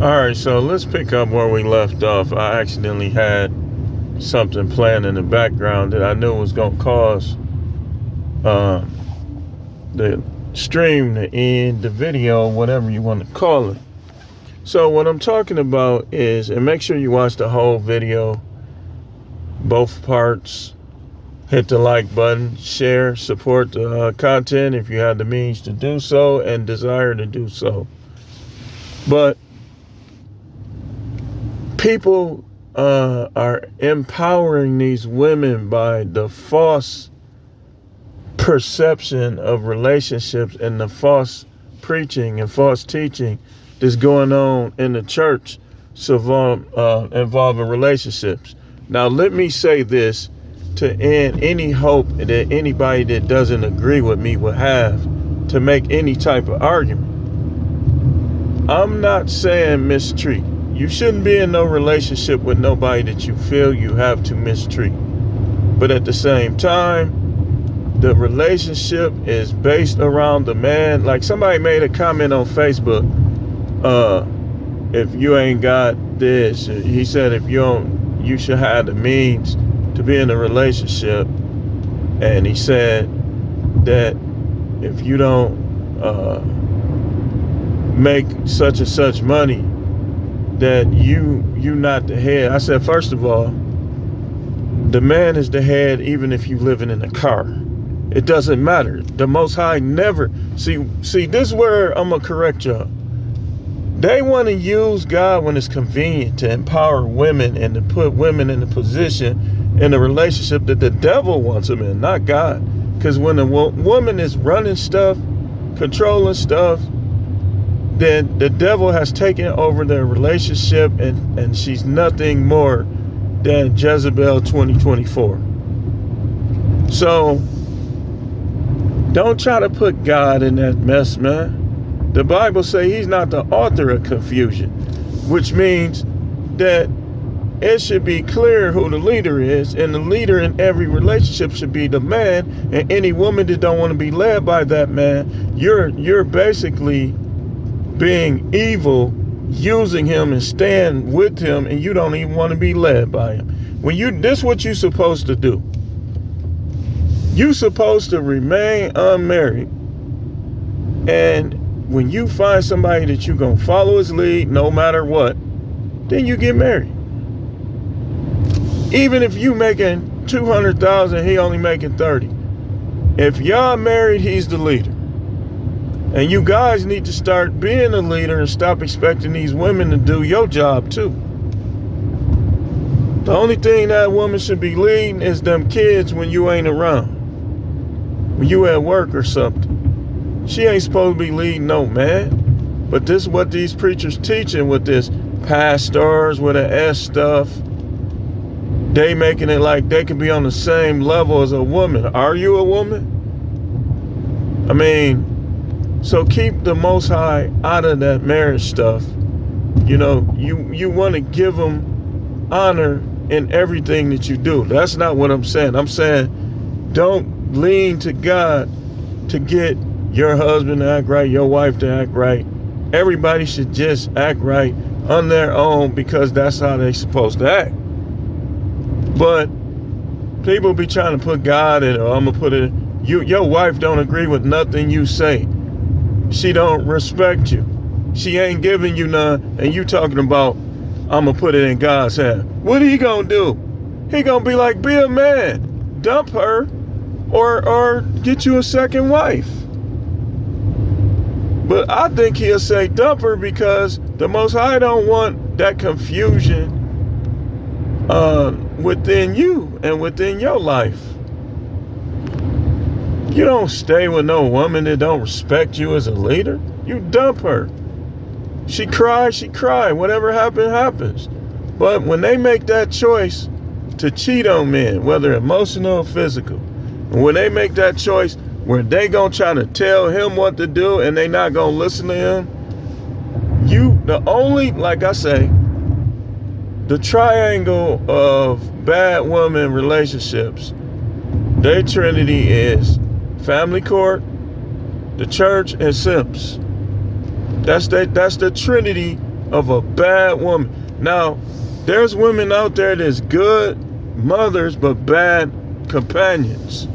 Alright, so let's pick up where we left off. I accidentally had something playing in the background that I knew was going to cause the stream to end, the video, whatever you want to call it. So what I'm talking about is, and make sure you watch the whole video, both parts. Hit the like button, share, support the content if you have the means to do so and desire to do so. But people are empowering these women by the false perception of relationships and the false preaching and false teaching that's going on in the church involving relationships. Now, let me say this to end any hope that anybody that doesn't agree with me would have to make any type of argument. I'm not saying mistreat. You shouldn't be in no relationship with nobody that you feel you have to mistreat. But at the same time, the relationship is based around the man. Like somebody made a comment on Facebook, if you ain't got this, he said if you don't, you should have the means to be in a relationship. And he said that if you don't make such and such money, that you not the head. I said, first of all, the man is the head even if you living in a car. It doesn't matter. The Most High never see this is where I'm gonna correct y'all. They want to use God when it's convenient to empower women and to put women in a position in a relationship that the devil wants them in, not God. Because when a woman is running stuff, controlling stuff, then the devil has taken over their relationship, and she's nothing more than Jezebel 2024. So don't try to put God in that mess, man. The Bible says he's not the author of confusion, which means that it should be clear who the leader is, and the leader in every relationship should be the man. And any woman that don't want to be led by that man, you're basically being evil, using him and stand with him, and you don't even want to be led by him. This is what you're supposed to do. You're supposed to remain unmarried, and when you find somebody that you're gonna follow his lead no matter what, then you get married. Even if you making $200,000, he only making 30. If y'all married, he's the leader. And you guys need to start being a leader and stop expecting these women to do your job too. The only thing that woman should be leading is them kids when you ain't around. When you at work or something. She ain't supposed to be leading no man. But this is what these preachers teaching with this pastors with an S stuff. They making it like they can be on the same level as a woman. Are you a woman? I mean, so keep the Most High out of that marriage stuff. You know, you want to give them honor in everything that you do. That's not what I'm saying. I'm saying don't lean to God to get your husband to act right, your wife to act right. Everybody should just act right on their own because that's how they're supposed to act. But people be trying to put God in it, or I'm going to put it, your wife don't agree with nothing you say. She don't respect you. She ain't giving you none, and you talking about, I'm going to put it in God's hand. What are he going to do? He going to be like, be a man. Dump her or get you a second wife. But I think he'll say dump her because the Most High don't want that confusion within you and within your life. You don't stay with no woman that don't respect you as a leader. You dump her. She cried. Whatever happened, happens. But when they make that choice to cheat on men, whether emotional or physical, and when they make that choice where they gonna try to tell him what to do and they not gonna listen to him, like I say, the triangle of bad woman relationships, their trinity is family court, the church, and simps. That's the trinity of a bad woman. Now, there's women out there that's good mothers but bad companions.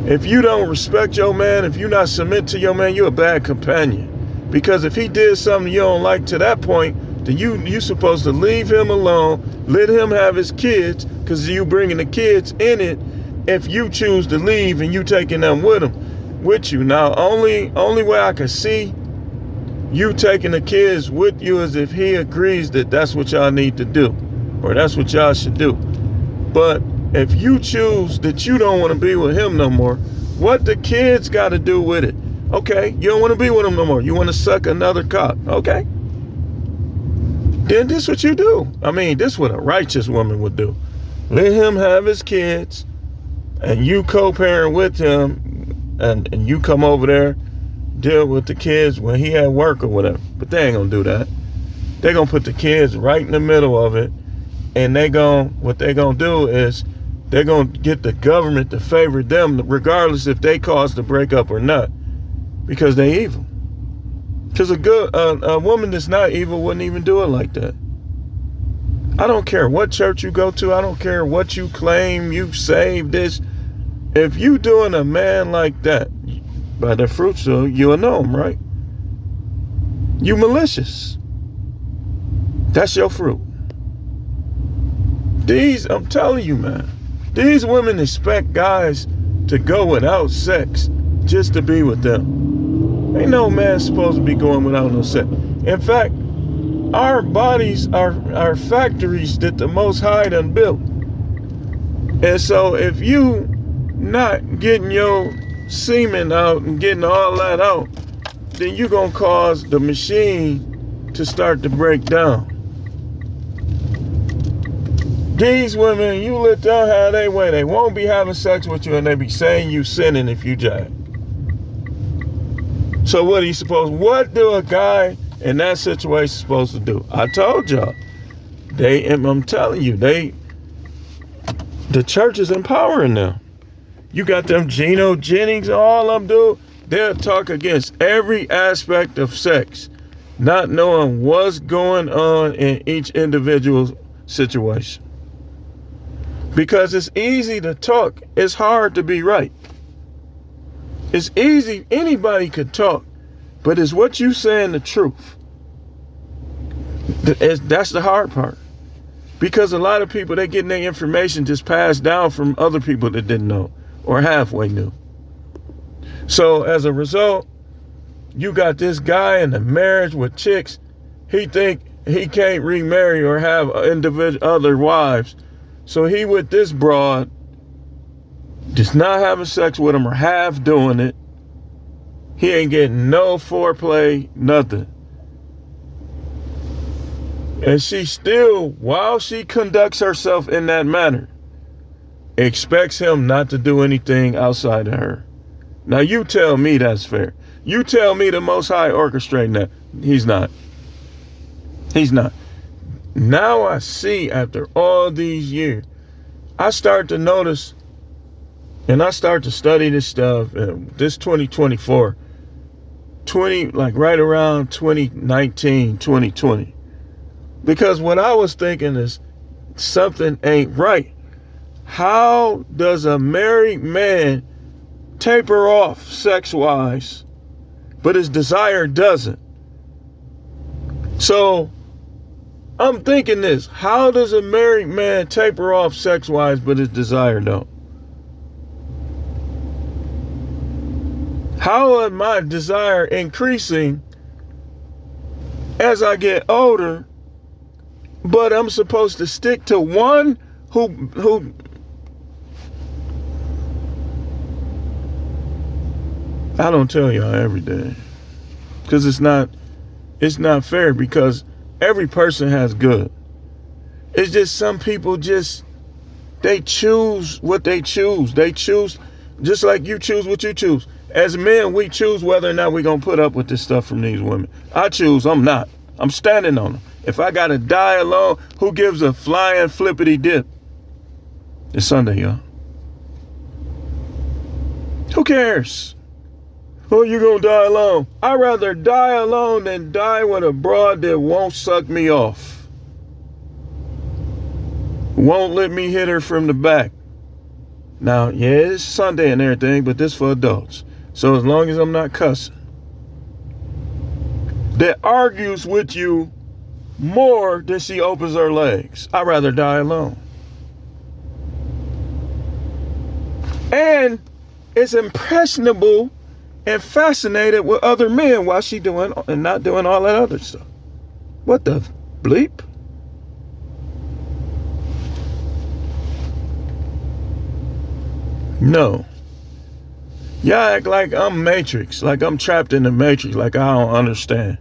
If you don't respect your man, if you not submit to your man, you're a bad companion. Because if he did something you don't like to that point, then you supposed to leave him alone, let him have his kids, because you bringing the kids in it if you choose to leave and you taking them with you. Now, only way I can see you taking the kids with you is if he agrees that that's what y'all need to do, or that's what y'all should do. But if you choose that you don't want to be with him no more, what the kids got to do with it? Okay, you don't want to be with him no more. You want to suck another cock. Okay. Then this what you do. I mean, this what a righteous woman would do. Let him have his kids, and you co-parent with him, and you come over there, deal with the kids when he at work or whatever. But they ain't gonna do that. They gonna put the kids right in the middle of it, and what they gonna do is they're gonna get the government to favor them, regardless if they cause the breakup or not, because they evil. Because a woman that's not evil wouldn't even do it like that. I don't care what church you go to. I don't care what you claim you saved this. If you doing a man like that, by the fruits of you'll know him, right? You malicious. That's your fruit. I'm telling you, man, these women expect guys to go without sex just to be with them. Ain't no man supposed to be going without no sex. In fact, our bodies are factories that the Most High done built. And so if you not getting your semen out and getting all that out, then you're going to cause the machine to start to break down. These women, you let them have their way. They won't be having sex with you, and they be saying you sinning if you jive. So what do a guy in that situation supposed to do? I told y'all. I'm telling you, the church is empowering them. You got them Geno Jennings, all of them do. They'll talk against every aspect of sex, not knowing what's going on in each individual situation. Because it's easy to talk, it's hard to be right. It's easy, anybody could talk, but is what you saying the truth? That's the hard part. Because a lot of people, they getting their information just passed down from other people that didn't know or halfway knew. So as a result, you got this guy in a marriage with chicks. He think he can't remarry or have other wives. So he with this broad, just not having sex with him or half doing it. He ain't getting no foreplay, nothing. And she still, while she conducts herself in that manner, expects him not to do anything outside of her. Now you tell me that's fair. You tell me the Most High orchestrating that. He's not. He's not. Now I see, after all these years, I start to notice, and I start to study this stuff, this 2024, like right around 2019, 2020. Because what I was thinking is something ain't right. How does a married man taper off sex-wise, but his desire doesn't? So I'm thinking this: how does a married man taper off sex-wise, but his desire don't? How is my desire increasing as I get older, but I'm supposed to stick to one who I don't tell y'all every day, because it's not fair, because every person has good. It's just some people they choose what they choose. They choose just like you choose what you choose. As men, we choose whether or not we're going to put up with this stuff from these women. I choose, I'm not. I'm standing on them. If I got to die alone, who gives a flying flippity dip? It's Sunday, y'all. Who cares? Oh, you gonna die alone. I'd rather die alone than die with a broad that won't suck me off. Won't let me hit her from the back. Now, yeah, it's Sunday and everything, but this for adults. So as long as I'm not cussing. That argues with you more than she opens her legs. I'd rather die alone. And is impressionable and fascinated with other men while she doing and not doing all that other stuff. What the bleep? No. Y'all act like I'm Matrix, like I'm trapped in the Matrix, like I don't understand.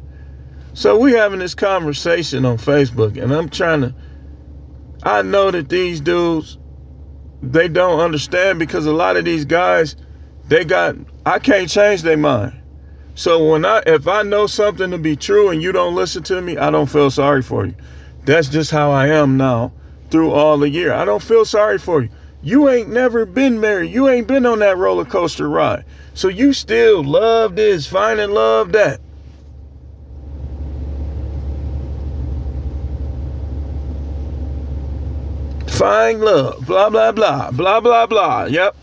So we having this conversation on Facebook, and I know that these dudes, they don't understand, because a lot of these guys, I can't change their mind. So if I know something to be true and you don't listen to me, I don't feel sorry for you. That's just how I am now through all the year. I don't feel sorry for you. You ain't never been married. You ain't been on that roller coaster ride. So you still love this, find and love that. Find love, blah, blah, blah, blah, blah, blah. Yep.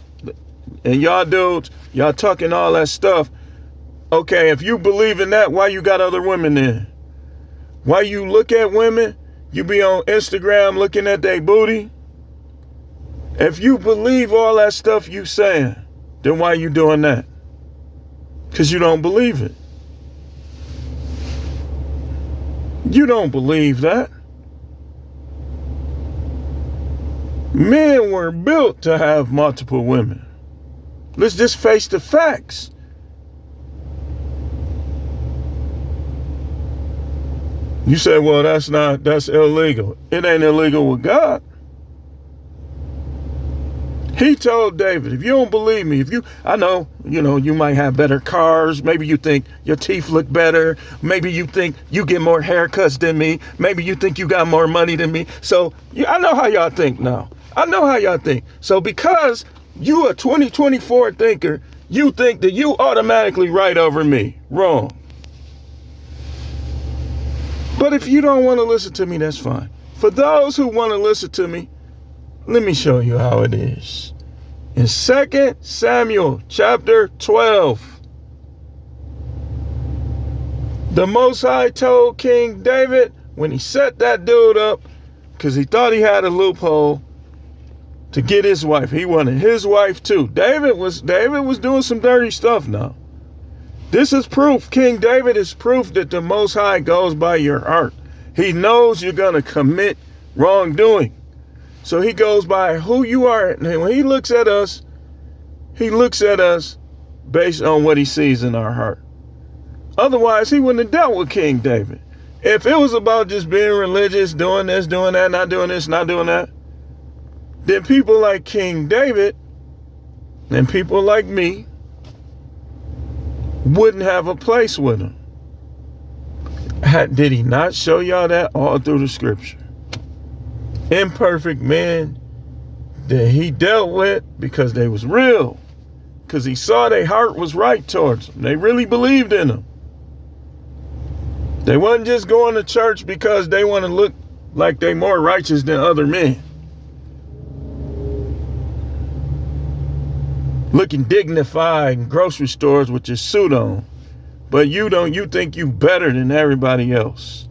And y'all dudes, y'all talking all that stuff. Okay, if you believe in that, why you got other women then? Why you look at women, you be on Instagram looking at their booty? If you believe all that stuff you saying, then why you doing that? Because you don't believe it. You don't believe that. Men were built to have multiple women. Let's just face the facts. You say, well, that's illegal. It ain't illegal with God. He told David, if you don't believe me, I know, you might have better cars. Maybe you think your teeth look better. Maybe you think you get more haircuts than me. Maybe you think you got more money than me. So I know how y'all think now. I know how y'all think. So because you a 2024 thinker, you think that you automatically right over me. Wrong. But if you don't want to listen to me, that's fine. For those who want to listen to me, let me show you how it is. In 2 Samuel chapter 12, the Most High told King David, when he set that dude up, because he thought he had a loophole to get his wife. He wanted his wife too. David was doing some dirty stuff now. This is proof. King David is proof that the Most High goes by your heart. He knows you're going to commit wrongdoing. So he goes by who you are. And when he looks at us based on what he sees in our heart. Otherwise, he wouldn't have dealt with King David. If it was about just being religious, doing this, doing that, not doing this, not doing that, then people like King David and people like me wouldn't have a place with him. Did he not show y'all that all through the scripture? Imperfect men that he dealt with because they was real. Because he saw their heart was right towards him. They really believed in him. They wasn't just going to church because they want to look like they more righteous than other men. Looking dignified in grocery stores with your suit on. But you think you better than everybody else.